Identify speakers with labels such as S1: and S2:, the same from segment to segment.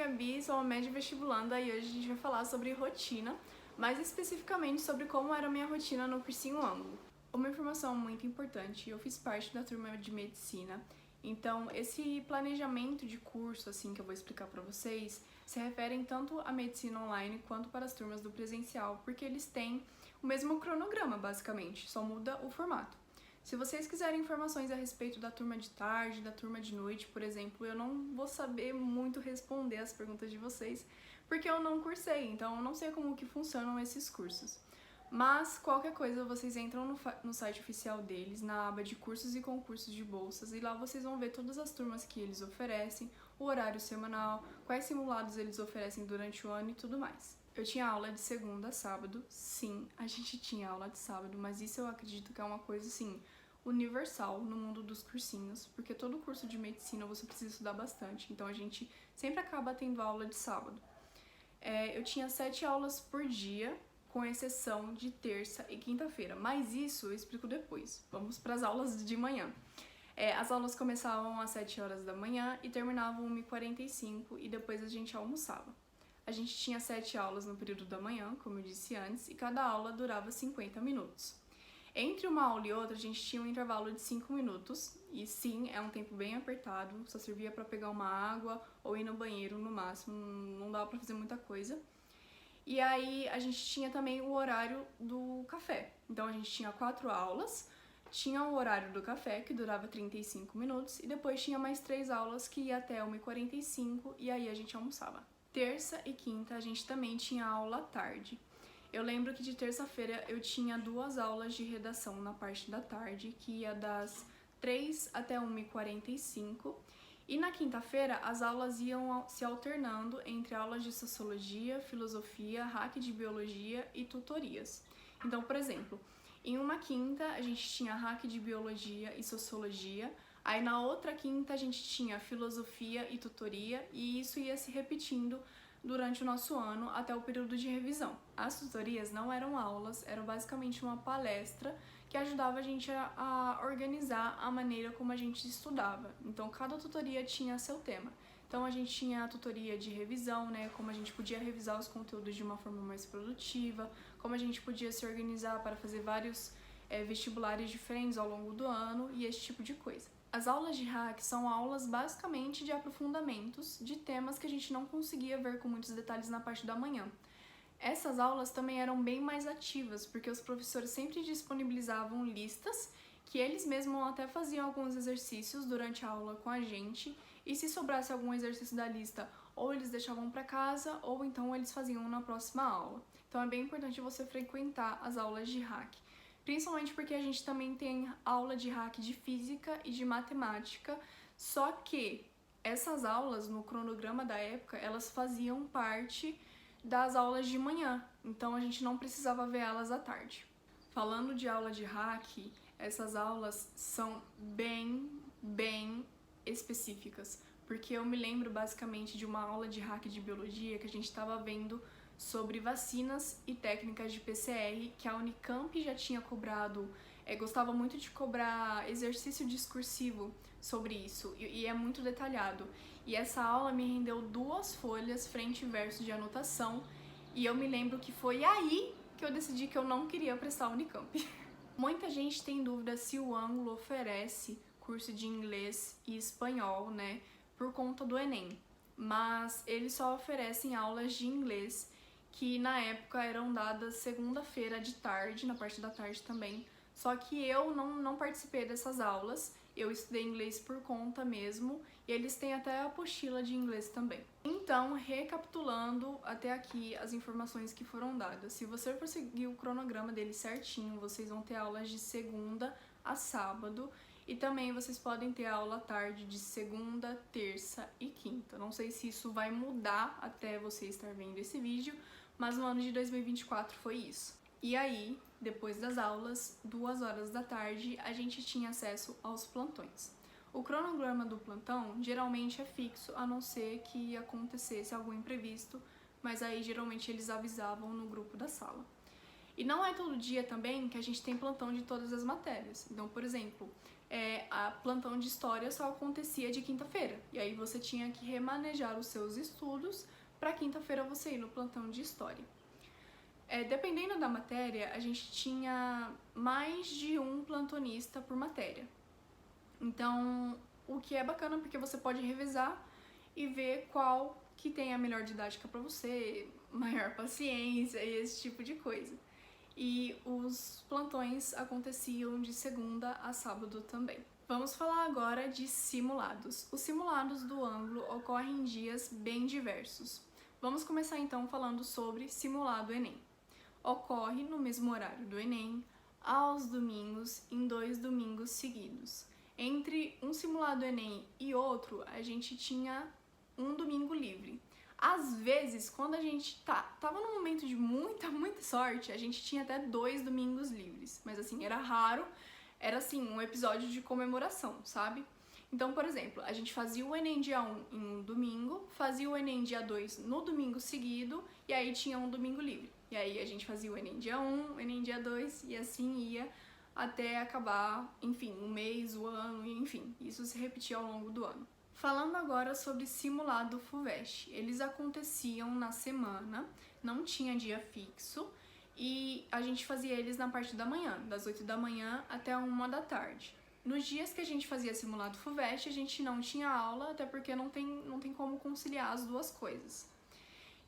S1: Gabi, sou uma média vestibulanda e hoje a gente vai falar sobre rotina, mais especificamente sobre como era a minha rotina no cursinho Ângulo. Uma informação muito importante, eu fiz parte da turma de medicina, então esse planejamento de curso assim que eu vou explicar para vocês se referem tanto à medicina online quanto para as turmas do presencial, porque eles têm o mesmo cronograma basicamente, só muda o formato. Se vocês quiserem informações a respeito da turma de tarde, da turma de noite, por exemplo, eu não vou saber muito responder as perguntas de vocês, porque eu não cursei, então eu não sei como que funcionam esses cursos. Mas, qualquer coisa, vocês entram no site oficial deles, na aba de cursos e concursos de bolsas, e lá vocês vão ver todas as turmas que eles oferecem, o horário semanal, quais simulados eles oferecem durante o ano e tudo mais. Eu tinha aula de segunda a sábado, sim, a gente tinha aula de sábado, mas isso eu acredito que é uma coisa, assim, universal no mundo dos cursinhos, porque todo curso de medicina você precisa estudar bastante, então a gente sempre acaba tendo aula de sábado. Eu tinha 7 aulas por dia, com exceção de terça e quinta-feira, mas isso eu explico depois. Vamos para as aulas de manhã. As aulas começavam às 7 horas da manhã e terminavam 1h45 e depois a gente almoçava. A gente tinha 7 aulas no período da manhã, como eu disse antes, e cada aula durava 50 minutos. Entre uma aula e outra, a gente tinha um intervalo de 5 minutos, e sim, é um tempo bem apertado, só servia para pegar uma água ou ir no banheiro no máximo, não dava para fazer muita coisa. E aí a gente tinha também o horário do café, então a gente tinha 4 aulas, tinha o horário do café, que durava 35 minutos, e depois tinha mais 3 aulas que ia até 1h45, e aí a gente almoçava. Terça e quinta a gente também tinha aula à tarde. Eu lembro que de terça-feira eu tinha 2 aulas de redação na parte da tarde, que ia das 3 até 1h45. E na quinta-feira as aulas iam se alternando entre aulas de sociologia, filosofia, hack de biologia e tutorias. Então, por exemplo, em uma quinta a gente tinha hack de biologia e sociologia, aí na outra quinta a gente tinha filosofia e tutoria, e isso ia se repetindo durante o nosso ano até o período de revisão. As tutorias não eram aulas, eram basicamente uma palestra que ajudava a gente a organizar a maneira como a gente estudava. Então cada tutoria tinha seu tema. Então a gente tinha a tutoria de revisão, né, como a gente podia revisar os conteúdos de uma forma mais produtiva, como a gente podia se organizar para fazer vários vestibulares diferentes ao longo do ano e esse tipo de coisa. As aulas de hack são aulas basicamente de aprofundamentos de temas que a gente não conseguia ver com muitos detalhes na parte da manhã. Essas aulas também eram bem mais ativas, porque os professores sempre disponibilizavam listas que eles mesmos até faziam alguns exercícios durante a aula com a gente, e se sobrasse algum exercício da lista, ou eles deixavam para casa, ou então eles faziam na próxima aula. Então é bem importante você frequentar as aulas de hack. Principalmente porque a gente também tem aula de hack de física e de matemática, só que essas aulas, no cronograma da época, elas faziam parte das aulas de manhã, então a gente não precisava ver elas à tarde. Falando de aula de hack, essas aulas são bem específicas, porque eu me lembro basicamente de uma aula de hack de biologia que a gente estava vendo sobre vacinas e técnicas de PCR, que a Unicamp já tinha cobrado, gostava muito de cobrar exercício discursivo sobre isso, e é muito detalhado. E essa aula me rendeu 2 folhas frente e verso de anotação, e eu me lembro que foi aí que eu decidi que eu não queria prestar Unicamp. Muita gente tem dúvida se o Ângulo oferece curso de inglês e espanhol, né, por conta do Enem, mas eles só oferecem aulas de inglês que na época eram dadas segunda-feira de tarde, na parte da tarde também, só que eu não participei dessas aulas, eu estudei inglês por conta mesmo, e eles têm até a apostila de inglês também. Então, recapitulando até aqui as informações que foram dadas, se você for seguir o cronograma deles certinho, vocês vão ter aulas de segunda a sábado, e também vocês podem ter aula à tarde de segunda, terça e quinta. Não sei se isso vai mudar até você estar vendo esse vídeo, mas no ano de 2024 foi isso. E aí, depois das aulas, 2 horas da tarde, a gente tinha acesso aos plantões. O cronograma do plantão geralmente é fixo, a não ser que acontecesse algum imprevisto, mas aí geralmente eles avisavam no grupo da sala. E não é todo dia também que a gente tem plantão de todas as matérias. Então, por exemplo, a plantão de história só acontecia de quinta-feira. E aí você tinha que remanejar os seus estudos para quinta-feira você ir no plantão de história. Dependendo da matéria, a gente tinha mais de um plantonista por matéria. Então, o que é bacana porque você pode revezar e ver qual que tem a melhor didática para você, maior paciência e esse tipo de coisa. E os plantões aconteciam de segunda a sábado também. Vamos falar agora de simulados. Os simulados do ângulo ocorrem em dias bem diversos. Vamos começar então falando sobre simulado Enem. Ocorre no mesmo horário do Enem, aos domingos, em 2 domingos seguidos. Entre um simulado Enem e outro, a gente tinha um domingo livre. Às vezes, quando a gente tava num momento de muita sorte, a gente tinha até 2 domingos livres. Mas assim, era raro, era assim, um episódio de comemoração, sabe? Então, por exemplo, a gente fazia o Enem dia 1 em um domingo, fazia o Enem dia 2 no domingo seguido, e aí tinha um domingo livre. E aí a gente fazia o Enem dia 1, o Enem dia 2, e assim ia até acabar, enfim, o mês, o ano, enfim, isso se repetia ao longo do ano. Falando agora sobre simulado FUVEST, eles aconteciam na semana, não tinha dia fixo, e a gente fazia eles na parte da manhã, das 8 da manhã até 1 da tarde. Nos dias que a gente fazia simulado FUVEST, a gente não tinha aula, até porque não tem como conciliar as duas coisas.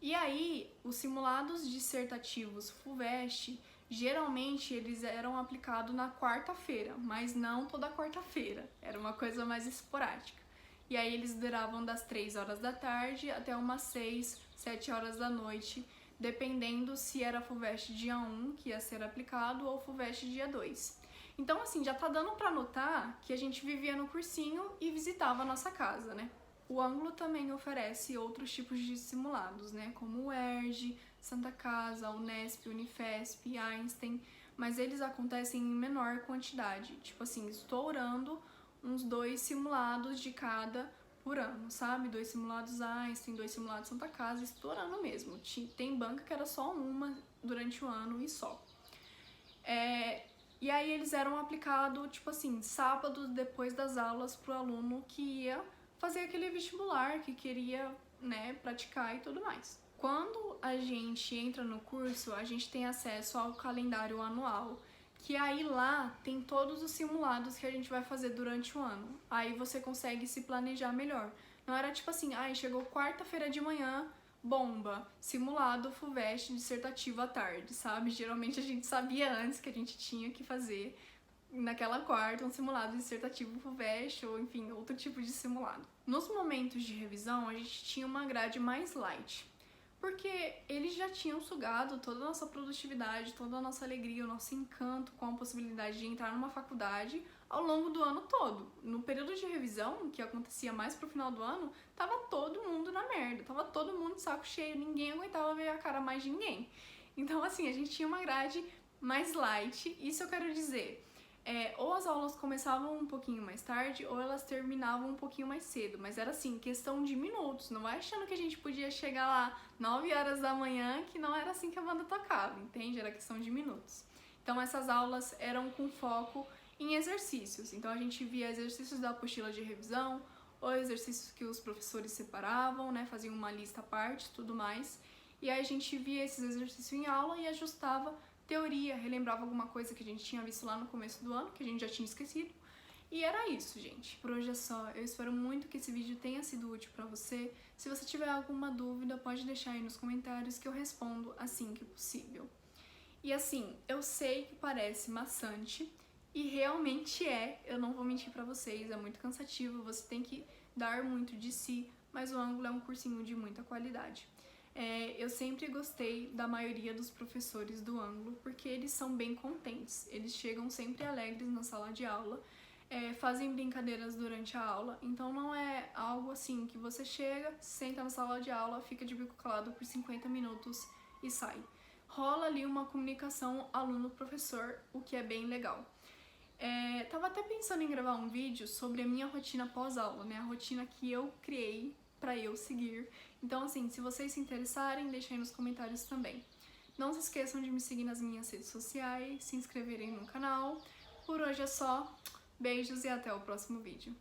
S1: E aí, os simulados dissertativos FUVEST, geralmente eles eram aplicados na quarta-feira, mas não toda quarta-feira, era uma coisa mais esporádica. E aí eles duravam das 3 horas da tarde até umas 6, 7 horas da noite, dependendo se era FUVEST dia 1, que ia ser aplicado, ou FUVEST dia 2. Então, assim, já tá dando pra notar que a gente vivia no cursinho e visitava a nossa casa, né? O ângulo também oferece outros tipos de simulados, né? Como o ERJ, Santa Casa, Unesp, Unifesp, Einstein, mas eles acontecem em menor quantidade, tipo assim, estourando uns 2 simulados de cada por ano, sabe? 2 simulados Einstein, 2 simulados Santa Casa, estourando mesmo. Tem banca que era só uma durante o ano e só. E aí eles eram aplicados, tipo assim, sábado depois das aulas pro aluno que ia fazer aquele vestibular, que queria, né, praticar e tudo mais. Quando a gente entra no curso, a gente tem acesso ao calendário anual, que aí lá tem todos os simulados que a gente vai fazer durante o ano. Aí você consegue se planejar melhor. Não era tipo assim, chegou quarta-feira de manhã, bomba, simulado FUVEST dissertativo à tarde, sabe? Geralmente a gente sabia antes que a gente tinha que fazer naquela quarta um simulado dissertativo FUVEST ou enfim, outro tipo de simulado. Nos momentos de revisão, a gente tinha uma grade mais light, porque eles já tinham sugado toda a nossa produtividade, toda a nossa alegria, o nosso encanto com a possibilidade de entrar numa faculdade ao longo do ano todo. No período de revisão, que acontecia mais pro final do ano, tava todo mundo na merda, tava todo mundo de saco cheio, ninguém aguentava ver a cara mais de ninguém. Então, assim, a gente tinha uma grade mais light, isso eu quero dizer. Ou as aulas começavam um pouquinho mais tarde, ou elas terminavam um pouquinho mais cedo, mas era assim, questão de minutos, não vai achando que a gente podia chegar lá 9 horas da manhã, que não era assim que a banda tocava, entende? Era questão de minutos. Então essas aulas eram com foco em exercícios, então a gente via exercícios da apostila de revisão, ou exercícios que os professores separavam, né, faziam uma lista à parte, tudo mais, e aí a gente via esses exercícios em aula e ajustava teoria, relembrava alguma coisa que a gente tinha visto lá no começo do ano, que a gente já tinha esquecido. E era isso, gente. Por hoje é só. Eu espero muito que esse vídeo tenha sido útil pra você. Se você tiver alguma dúvida, pode deixar aí nos comentários que eu respondo assim que possível. E assim, eu sei que parece maçante, e realmente eu não vou mentir pra vocês, é muito cansativo, você tem que dar muito de si, mas o ângulo é um cursinho de muita qualidade. Eu sempre gostei da maioria dos professores do ângulo, porque eles são bem contentes, eles chegam sempre alegres na sala de aula, fazem brincadeiras durante a aula, então não é algo assim que você chega, senta na sala de aula, fica de bico calado por 50 minutos e sai. Rola ali uma comunicação aluno-professor, o que é bem legal. Tava até pensando em gravar um vídeo sobre a minha rotina pós-aula, né? A rotina que eu criei pra eu seguir. Então, assim, se vocês se interessarem, deixem aí nos comentários também. Não se esqueçam de me seguir nas minhas redes sociais, se inscreverem no canal. Por hoje é só. Beijos e até o próximo vídeo.